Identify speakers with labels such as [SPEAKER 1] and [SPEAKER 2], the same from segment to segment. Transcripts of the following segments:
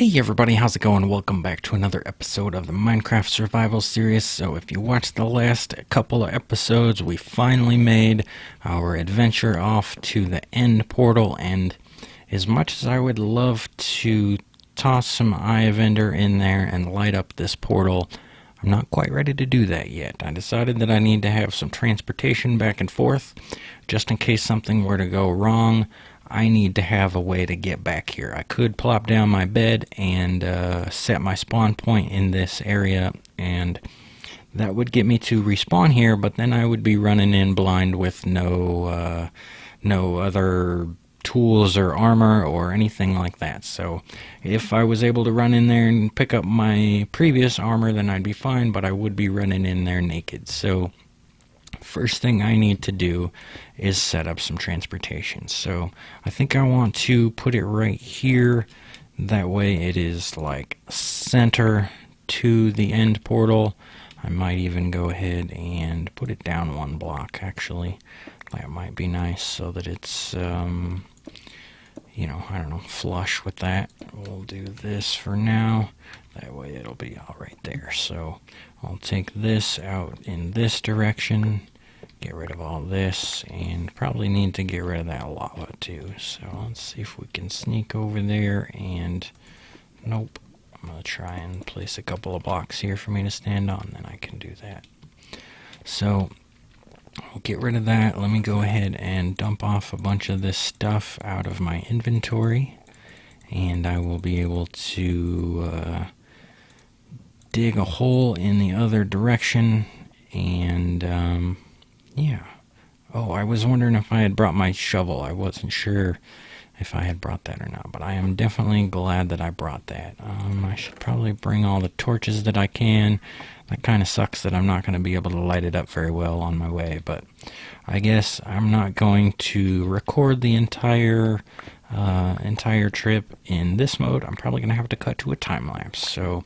[SPEAKER 1] Hey everybody, how's it going? Welcome back to another episode of the Minecraft Survival Series. So if you watched the last couple of episodes, we finally made our adventure off to the end portal, and as much as I would love to toss some Eye of Ender in there and light up this portal, I'm not quite ready to do that yet. I decided that I need to have some transportation back and forth, just in case something were to go wrong. I need to have a way to get back here. I could plop down my bed and set my spawn point in this area, and that would get me to respawn here, but then I would be running in blind with no other tools or armor or anything like that. So if I was able to run in there and pick up my previous armor, then I'd be fine, but I would be running in there naked. So first thing I need to do is set up some transportation. So I think I want to put it right here. That way it is like center to the end portal. I might even go ahead and put it down one block, actually. That might be nice so that it's, I don't know, flush with that. We'll do this for now. That way it'll be all right there. So I'll take this out in this direction, get rid of all this, and probably need to get rid of that lava too. So let's see if we can sneak over there, and nope. I'm going to try and place a couple of blocks here for me to stand on, then I can do that. So I'll get rid of that. Let me go ahead and dump off a bunch of this stuff out of my inventory, and I will be able to dig a hole in the other direction. And yeah. Oh, I was wondering if I had brought my shovel. I wasn't sure if I had brought that or not, but I am definitely glad that I brought that. I should probably bring all the torches that I can. That kind of sucks that I'm not going to be able to light it up very well on my way, but I guess I'm not going to record the entire trip in this mode. I'm probably going to have to cut to a time lapse, so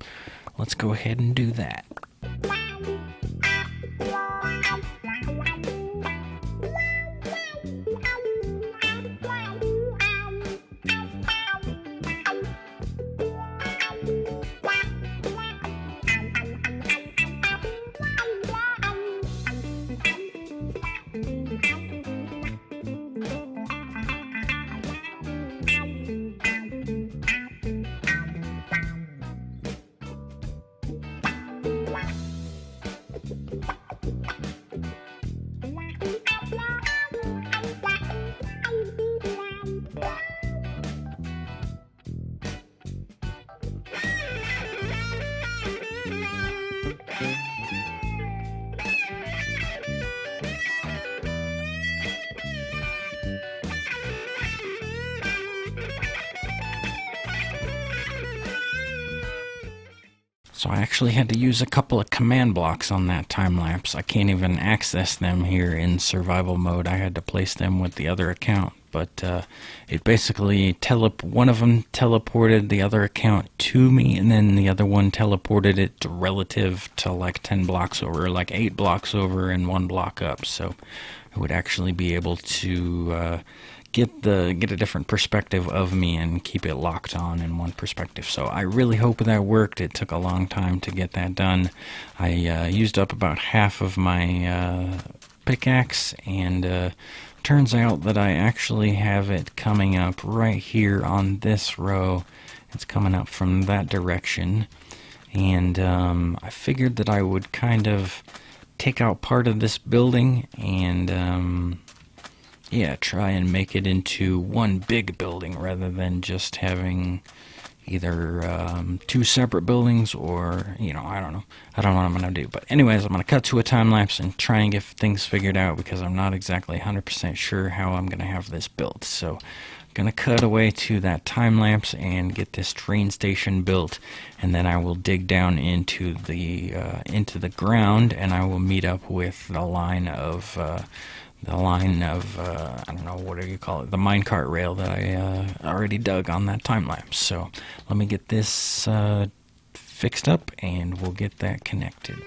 [SPEAKER 1] let's go ahead and do that. So I actually had to use a couple of command blocks on that time lapse. I can't even access them here in survival mode. I had to place them with the other account, but it basically one of them teleported the other account to me, and then the other one teleported it relative to like 10 blocks over, like 8 blocks over and 1 block up. So I would actually be able to get a different perspective of me and keep it locked on in one perspective. So I really hope that worked. It took a long time to get that done. I used up about half of my pickaxe, and turns out that I actually have it coming up right here on this row. It's coming up from that direction, and I figured that I would kind of take out part of this building and try and make it into one big building rather than just having either 2 separate buildings, or, I don't know. I don't know what I'm going to do. But anyways, I'm going to cut to a time lapse and try and get things figured out, because I'm not exactly 100% sure how I'm going to have this built. So I'm going to cut away to that time lapse and get this train station built, and then I will dig down into the ground, and I will meet up with the line of I don't know, what do you call it, the minecart rail that I already dug on that time lapse. So let me get this fixed up, and we'll get that connected.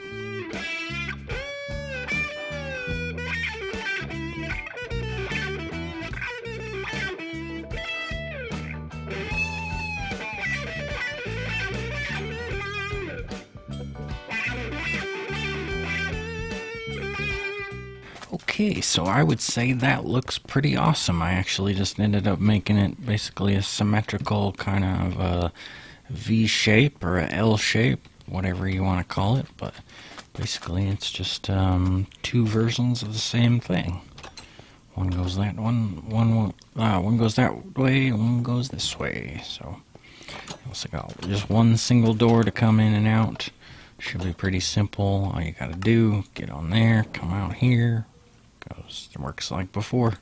[SPEAKER 1] Okay, so I would say that looks pretty awesome. I actually just ended up making it basically a symmetrical kind of V shape or a L shape, whatever you want to call it, but basically it's just two versions of the same thing. One goes that one goes that way, one goes this way. So also got just one single door to come in and out. Should be pretty simple. All you gotta do, get on there, come out here. Goes, works like before.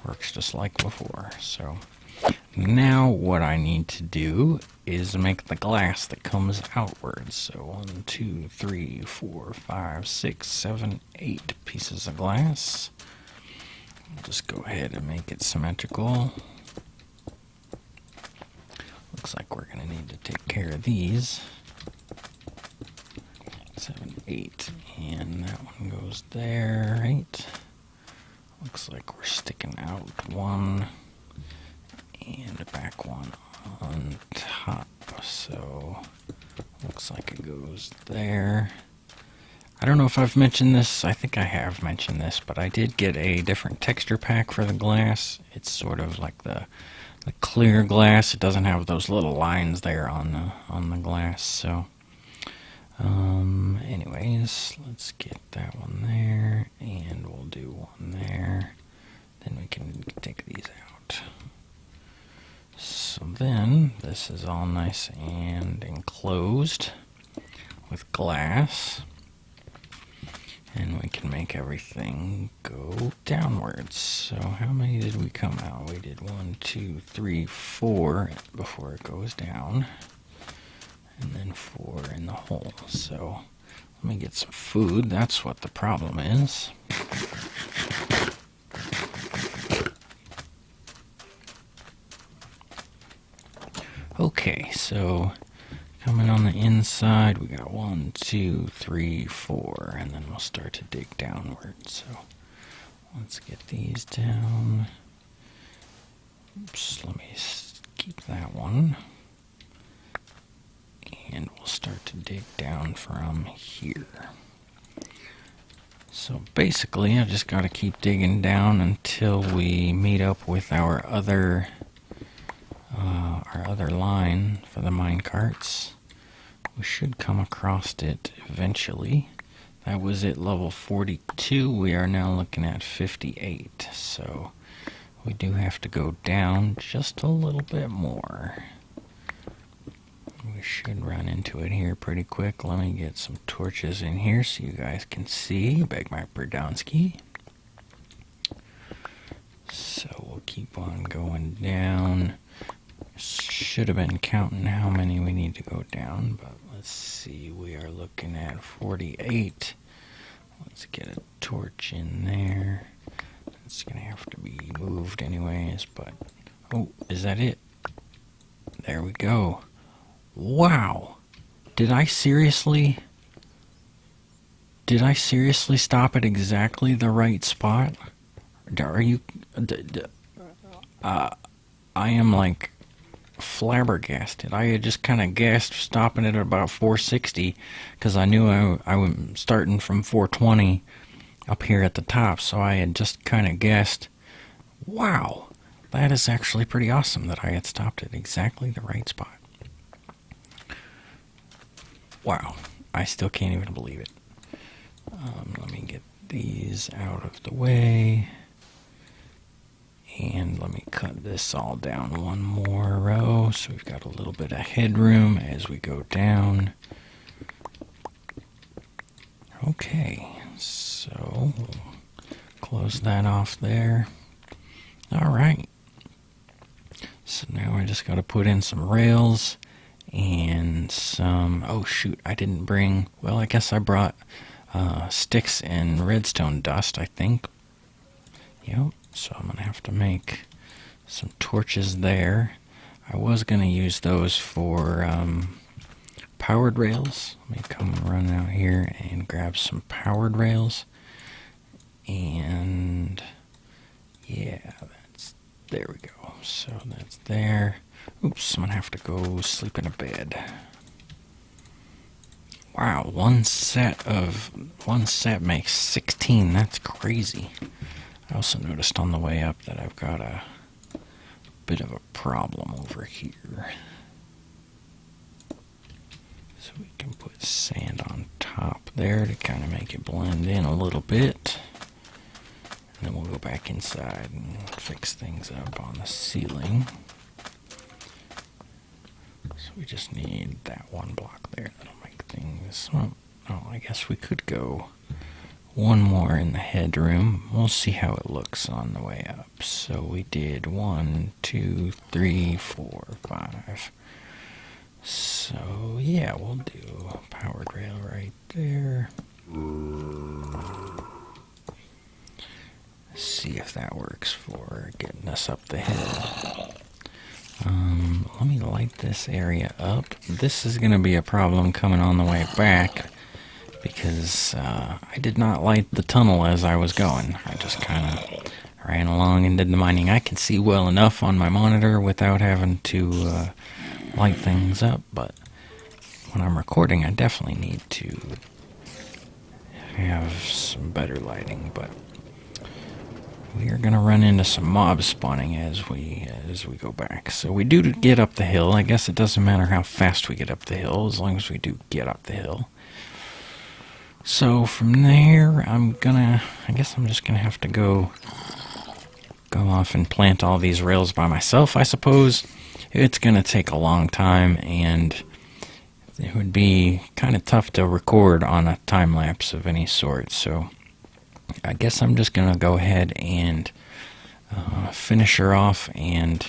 [SPEAKER 1] Works just like before. So now what I need to do is make the glass that comes outwards. So 1, 2, 3, 4, 5, 6, 7, 8 pieces of glass. I'll just go ahead and make it symmetrical. Looks like we're going to need to take care of these. 7, 8, and that one goes there, right? Looks like we're sticking out one and back one on top, so looks like it goes there. I don't know if I've mentioned this. I think I have mentioned this, but I did get a different texture pack for the glass. It's sort of like the clear glass. It doesn't have those little lines there on the glass. So, anyways, let's get that one there, and we'll do one there. Then we can take these out. So then this is all nice and enclosed with glass. And we can make everything go downwards. So how many did we come out? We did 1, 2, 3, 4 before it goes down. And then 4 in the hole. So let me get some food. That's what the problem is. Okay, so coming on the inside, we got 1, 2, 3, 4, and then we'll start to dig downward. So let's get these down. Oops, let me keep that one. And we'll start to dig down from here. So basically, I just got to keep digging down until we meet up with our other line for the mine carts. We should come across it eventually. That was at level 42. We are now looking at 58. So we do have to go down just a little bit more. We should run into it here pretty quick. Let me get some torches in here so you guys can see. Beg my Berdonsky. So we'll keep on going down. Should have been counting how many we need to go down, but let's see. We are looking at 48. Let's get a torch in there. It's going to have to be moved anyways, but... Oh, is that it? There we go. Wow. Did I seriously stop at exactly the right spot? Are you... I am like flabbergasted. I had just kind of guessed stopping at about 460 because I knew I was starting from 420 up here at the top, so I had just kind of guessed. Wow, that is actually pretty awesome that I had stopped at exactly the right spot. Wow, I still can't even believe it. Let me get these out of the way. And let me cut this all down one more row so we've got a little bit of headroom as we go down. Okay, so we'll close that off there. Alright, so now I just got to put in some rails and some... Oh shoot, I didn't bring... Well, I guess I brought sticks and redstone dust, I think. Yep. So I'm going to have to make some torches there. I was going to use those for powered rails. Let me come run out here and grab some powered rails. And yeah, there we go. So that's there. Oops, I'm going to have to go sleep in a bed. Wow, one set makes 16. That's crazy. I also noticed on the way up that I've got a bit of a problem over here. So we can put sand on top there to kind of make it blend in a little bit. And then we'll go back inside and fix things up on the ceiling. So we just need that one block there. That'll make things... Well, oh, I guess we could go one more in the headroom. We'll see how it looks on the way up. So we did 1, 2, 3, 4, 5. So yeah, we'll do a powered rail right there. See if that works for getting us up the hill. Let me light this area up. This is going to be a problem coming on the way back because I did not light the tunnel as I was going. I just kind of ran along and did the mining. I can see well enough on my monitor without having to light things up, but when I'm recording I definitely need to have some better lighting. But we are going to run into some mobs spawning as we go back. So we do get up the hill. I guess it doesn't matter how fast we get up the hill as long as we do get up the hill. So from there, I guess I'm just going to have to go off and plant all these rails by myself, I suppose. It's going to take a long time, and it would be kind of tough to record on a time lapse of any sort. So I guess I'm just going to go ahead and finish her off, and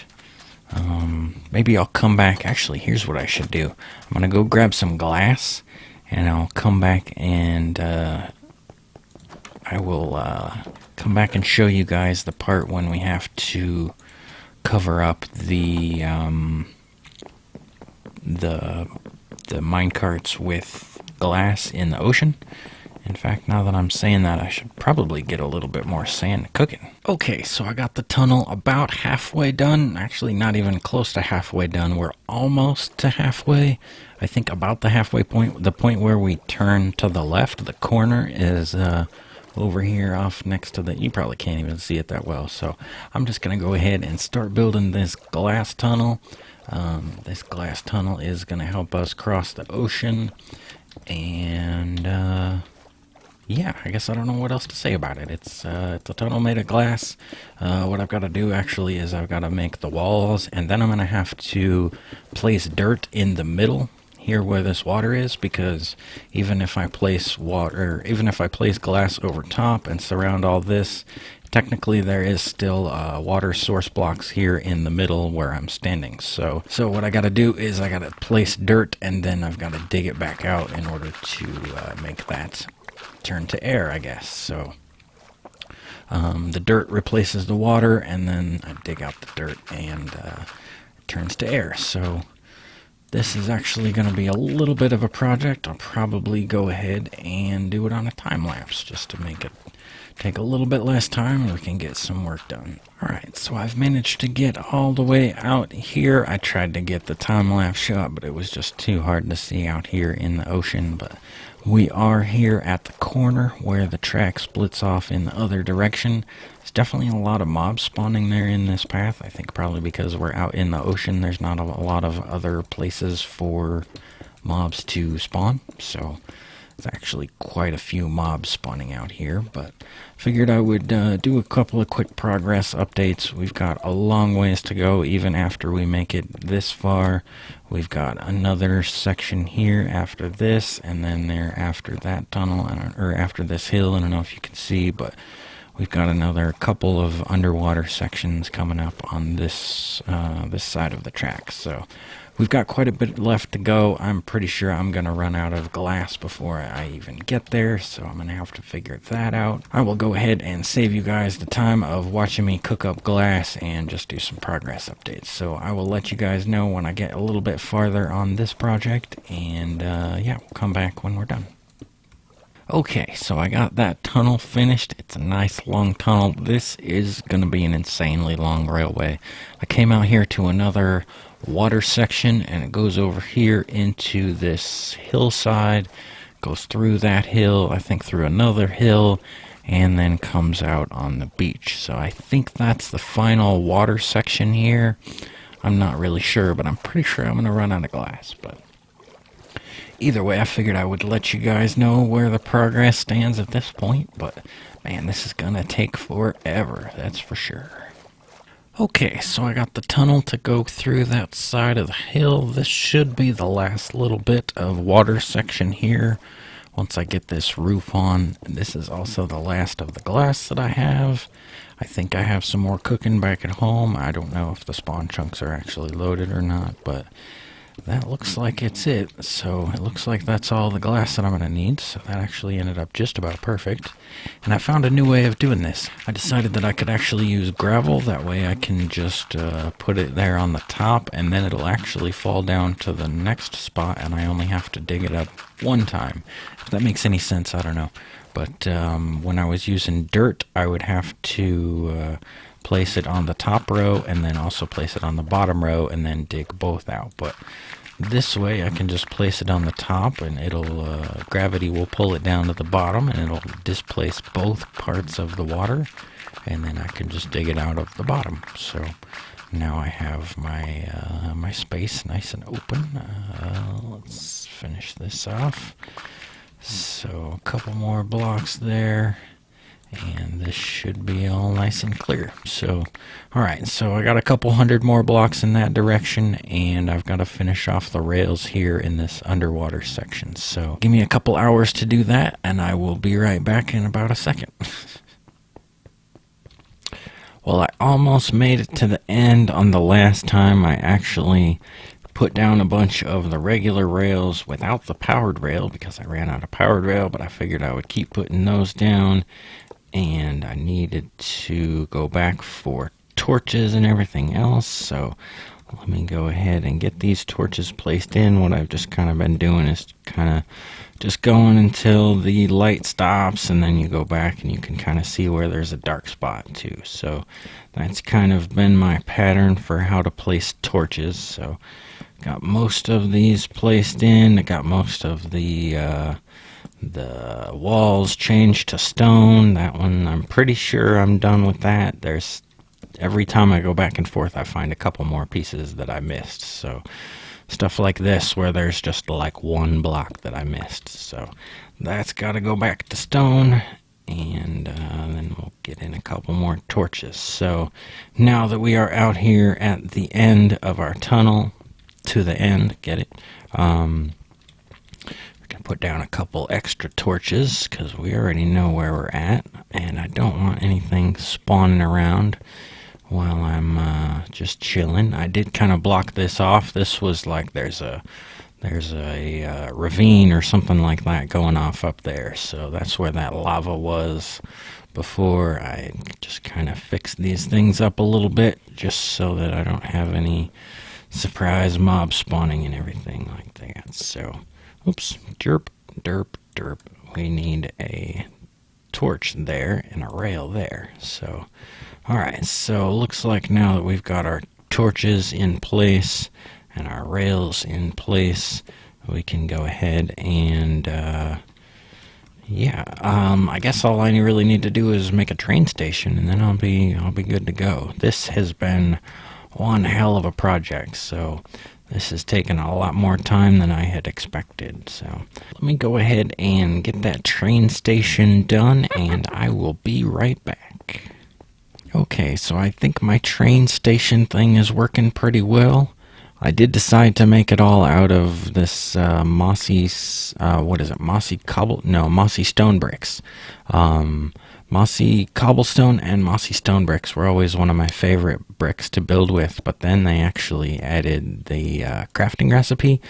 [SPEAKER 1] maybe I'll come back. Actually, here's what I should do. I'm going to go grab some glass, and I'll come back and I will come back and show you guys the part when we have to cover up the minecarts with glass in the ocean. In fact, now that I'm saying that, I should probably get a little bit more sand cooking. Okay, so I got the tunnel about halfway done. Actually, not even close to halfway done. We're almost to halfway. I think about the halfway point. The point where we turn to the left, the corner is over here off next to the... You probably can't even see it that well. So I'm just going to go ahead and start building this glass tunnel. This glass tunnel is going to help us cross the ocean. And... yeah, I guess I don't know what else to say about it. It's a tunnel made of glass. What I've got to do actually is I've got to make the walls, and then I'm going to have to place dirt in the middle here where this water is, because even if I place glass over top and surround all this, technically there is still water source blocks here in the middle where I'm standing. So what I got to do is I got to place dirt, and then I've got to dig it back out in order to make that turn to air, I guess. So the dirt replaces the water, and then I dig out the dirt, and it turns to air. So this is actually going to be a little bit of a project. I'll probably go ahead and do it on a time lapse just to make it take a little bit less time, and we can get some work done. Alright, so I've managed to get all the way out here. I tried to get the time lapse shot, but it was just too hard to see out here in the ocean. But we are here at the corner where the track splits off in the other direction. There's definitely a lot of mobs spawning there in this path. I think probably because we're out in the ocean, there's not a lot of other places for mobs to spawn. So there's actually quite a few mobs spawning out here, but figured I would do a couple of quick progress updates. We've got a long ways to go even after we make it this far. We've got another section here after this, and then there after that tunnel, or after this hill. I don't know if you can see, but we've got another couple of underwater sections coming up on this this side of the track. So we've got quite a bit left to go. I'm pretty sure I'm going to run out of glass before I even get there, so I'm going to have to figure that out. I will go ahead and save you guys the time of watching me cook up glass and just do some progress updates. So I will let you guys know when I get a little bit farther on this project, and yeah, we'll come back when we're done. Okay, so I got that tunnel finished. It's a nice long tunnel. This is going to be an insanely long railway. I came out here to another water section, and it goes over here into this hillside, goes through that hill, I think through another hill, and then comes out on the beach. So I think that's the final water section here. I'm not really sure, but I'm pretty sure I'm going to run out of glass. But either way, I figured I would let you guys know where the progress stands at this point. But man, this is going to take forever, that's for sure. Okay, so I got the tunnel to go through that side of the hill. This should be the last little bit of water section here. Once I get this roof on, this is also the last of the glass that I have. I think I have some more cooking back at home. I don't know if the spawn chunks are actually loaded or not, but that looks like it's it. So it looks like that's all the glass that I'm going to need. So that actually ended up just about perfect. And I found a new way of doing this. I decided that I could actually use gravel. That way I can just put it there on the top, and then it'll actually fall down to the next spot, and I only have to dig it up one time. If that makes any sense, I don't know. But when I was using dirt, I would have to place it on the top row and then also place it on the bottom row and then dig both out. But this way I can just place it on the top, and it'll gravity will pull it down to the bottom, and it'll displace both parts of the water, and then I can just dig it out of the bottom. So now I have my my space nice and open. Let's finish this off. So a couple more blocks there, and this should be all nice and clear. So, alright, so I got a couple hundred more blocks in that direction, and I've got to finish off the rails here in this underwater section. So, give me a couple hours to do that, and I will be right back in about a second. Well, I almost made it to the end on the last time. I actually put down a bunch of the regular rails without the powered rail because I ran out of powered rail, but I figured I would keep putting those down, and I needed to go back for torches and everything else. So let me go ahead and get these torches placed in. What I've just kind of been doing is kind of just going until the light stops, and then you go back and you can kind of see where there's a dark spot too. So that's kind of been my pattern for how to place torches. So got most of these placed in. I got most of the walls changed to stone. That one, I'm pretty sure I'm done with that. There's every time I go back and forth, I find a couple more pieces that I missed. So stuff like this where there's just like one block that I missed. So that's got to go back to stone, and then we'll get in a couple more torches. So now that we are out here at the end of our tunnel, to the end, get it? We can put down a couple extra torches because we already know where we're at, and I don't want anything spawning around while I'm just chilling. I did kind of block this off. This was like there's a ravine or something like that going off up there, so that's where that lava was before. I just kind of fixed these things up a little bit just so that I don't have any surprise mob spawning and everything like that. So, oops, derp, derp, derp. We need a torch there and a rail there. So, alright, so looks like now that we've got our torches in place and our rails in place, we can go ahead and I guess all I really need to do is make a train station, and then I'll be good to go. This has been one hell of a project, so this has taken a lot more time than I had expected. So let me go ahead and get that train station done, and I will be right back. Okay, so I think my train station thing is working pretty well. I did decide to make it all out of this mossy stone bricks. Mossy cobblestone and mossy stone bricks were always one of my favorite bricks to build with, but then they actually added the crafting recipe,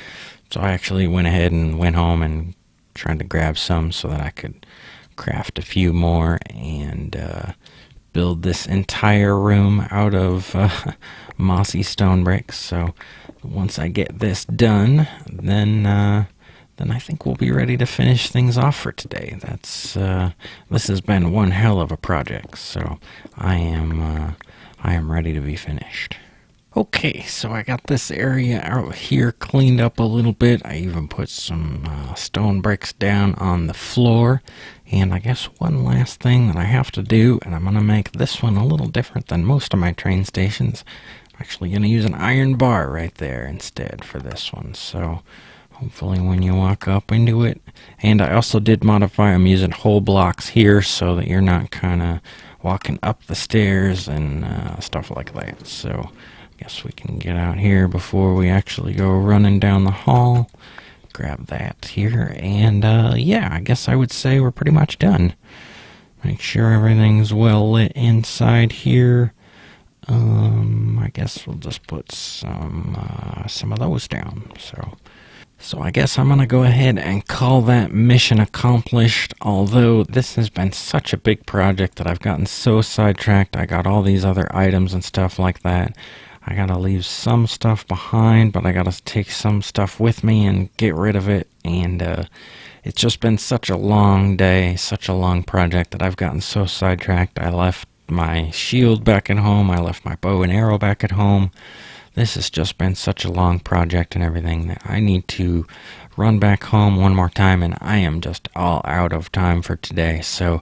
[SPEAKER 1] so I actually went ahead and went home and tried to grab some so that I could craft a few more and build this entire room out of mossy stone bricks. So once I get this done, then I think we'll be ready to finish things off for today. This has been one hell of a project, so I am ready to be finished. Okay, so I got this area out here cleaned up a little bit. I even put some stone bricks down on the floor. And I guess one last thing that I have to do, and I'm going to make this one a little different than most of my train stations. I'm actually going to use an iron bar right there instead for this one. So hopefully when you walk up into it. And I also did modify, I'm using whole blocks here so that you're not kind of walking up the stairs and stuff like that. So guess we can get out here before we actually go running down the hall. Grab that here, and yeah, I guess I would say we're pretty much done. Make sure everything's well lit inside here. I guess we'll just put some of those down. So I guess I'm gonna go ahead and call that mission accomplished. Although this has been such a big project that I've gotten so sidetracked. I got all these other items and stuff like that. I gotta leave some stuff behind, but I gotta take some stuff with me and get rid of it. And it's just been such a long day, such a long project that I've gotten so sidetracked. I left my shield back at home. I left my bow and arrow back at home. This has just been such a long project and everything that I need to run back home one more time, and I am just all out of time for today. So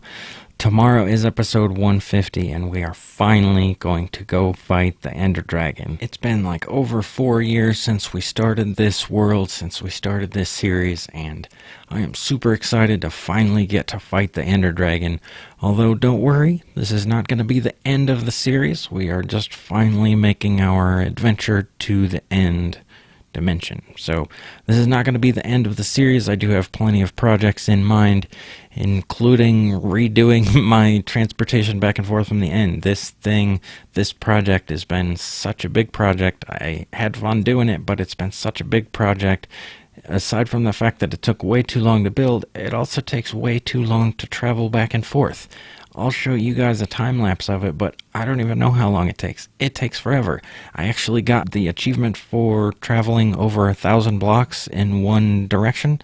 [SPEAKER 1] tomorrow is episode 150, and we are finally going to go fight the Ender Dragon. It's been like over 4 years since we started this world, since we started this series, and I am super excited to finally get to fight the Ender Dragon. Although, don't worry, this is not going to be the end of the series. We are just finally making our adventure to the end dimension. So this is not going to be the end of the series. I do have plenty of projects in mind, including redoing my transportation back and forth from the end. This project has been such a big project. I had fun doing it, but it's been such a big project. Aside from the fact that it took way too long to build, it also takes way too long to travel back and forth. I'll show you guys a time lapse of it, but I don't even know how long it takes. It takes forever. I actually got the achievement for traveling over 1,000 blocks in one direction.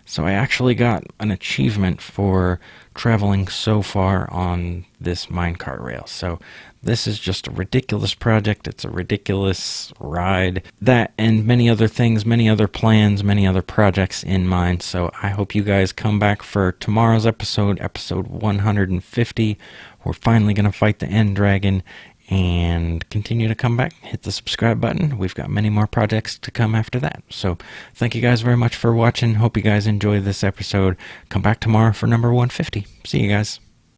[SPEAKER 1] So I actually got an achievement for traveling so far on this minecart rail. So this is just a ridiculous project. It's a ridiculous ride. That and many other things, many other plans, many other projects in mind. So I hope you guys come back for tomorrow's episode, episode 150. We're finally going to fight the End Dragon, and continue to come back. Hit the subscribe button. We've got many more projects to come after that. So thank you guys very much for watching. Hope you guys enjoyed this episode. Come back tomorrow for number 150. See you guys.